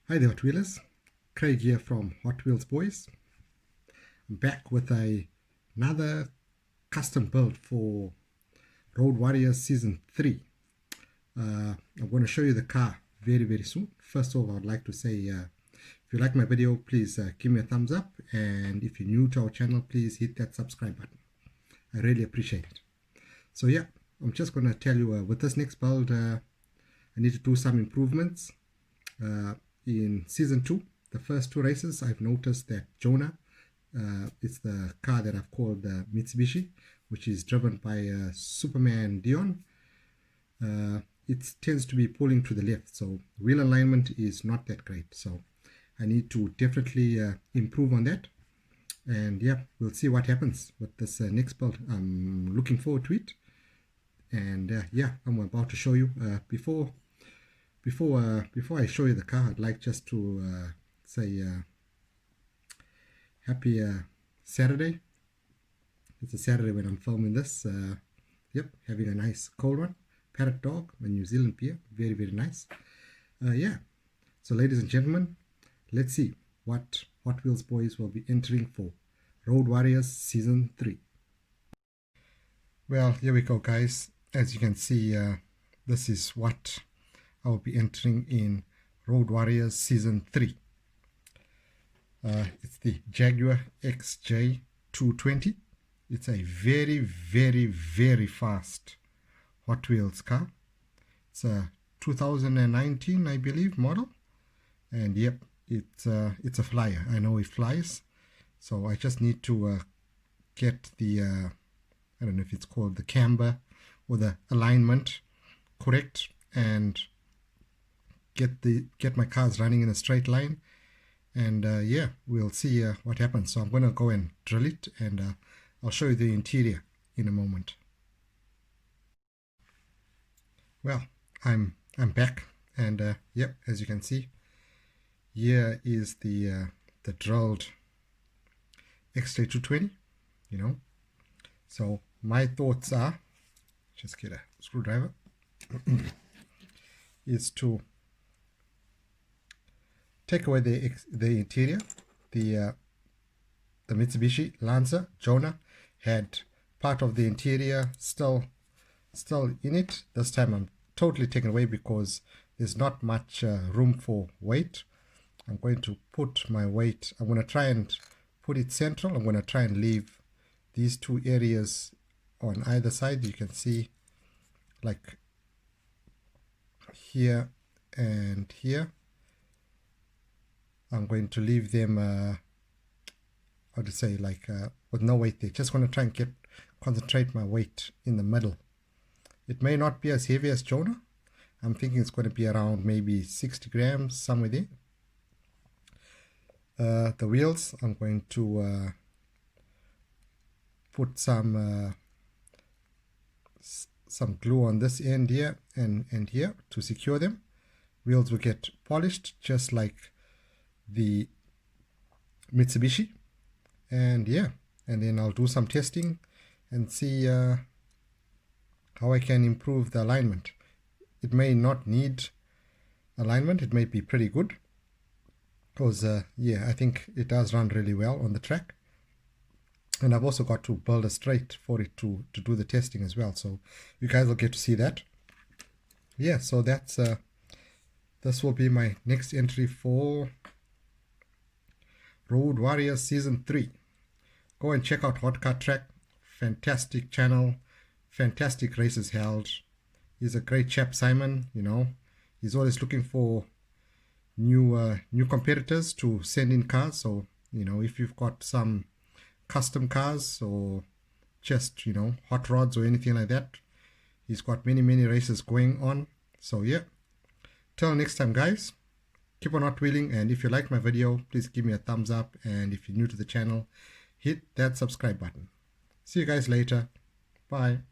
Hi there, Hot Wheelers. Craig here from Hot Wheels Boys. I'm back with another custom build for Road Warriors Season 3. I'm going to show you the car very soon. First of all, I'd like to say if you like my video, please give me a thumbs up, and if you're new to our channel, please hit that subscribe button. I really appreciate it. So yeah, I'm just going to tell you with this next build, I need to do some improvements. In Season 2, the first two races, I've noticed that Jonah, it's the car that I've called the Mitsubishi, which is driven by Superman Dion. It tends to be pulling to the left, so wheel alignment is not that great. So I need to definitely improve on that. And yeah, we'll see what happens with this next build. I'm looking forward to it. And yeah, I'm about to show you. Before I show you the car, I'd like just to say happy Saturday. It's a Saturday when I'm filming this. Yep, having a nice cold one. Parrot dog, a New Zealand beer. Very nice. Yeah, so ladies and gentlemen, let's see what Hot Wheels Boys will be entering for Road Warriors Season 3. Well, here we go, guys. As you can see, this is what I will be entering in Road Warriors Season 3. It's the Jaguar XJ220. It's a very fast Hot Wheels car. It's a 2019, I believe, model. And yep, it's a flyer. I know it flies. So I just need to get the, I don't know if it's called the camber or the alignment correct, and get my cars running in a straight line. And yeah, we'll see what happens. So I'm going to go and drill it, and I'll show you the interior in a moment. Well, I'm back, and yep, as you can see, here is the drilled XJ220, you know. So my thoughts are, just get a screwdriver, is to take away the interior. The Mitsubishi Lancer Jonah had part of the interior still in it. This time I'm totally taken away because there's not much room for weight. I'm going to put my weight, I'm going to try and put it central. I'm going to try and leave these two areas on either side. You can see like here and here. I'm going to leave them, how to say, like with no weight there. Just going to try and concentrate my weight in the middle. It may not be as heavy as Jonah. I'm thinking it's going to be around maybe 60 grams, somewhere there. The wheels, I'm going to put some glue on this end here and here to secure them. Wheels will get polished just like the Mitsubishi. And yeah, and then I'll do some testing and see how I can improve the alignment. It may not need alignment, it may be pretty good, because yeah, I think it does run really well on the track. And I've also got to build a straight for it to do the testing as well, so you guys will get to see that. Yeah, so that's this will be my next entry for Road Warriors Season 3. Go and check out Hot Car Track. Fantastic channel, fantastic races held. He's a great chap, Simon. You know, he's always looking for new competitors to send in cars. So you know, if you've got some custom cars or just, you know, hot rods or anything like that, he's got many races going on. So yeah, till next time, guys, keep on hot wheeling, and if you like my video, please give me a thumbs up, and if you're new to the channel, hit that subscribe button. See you guys later. Bye.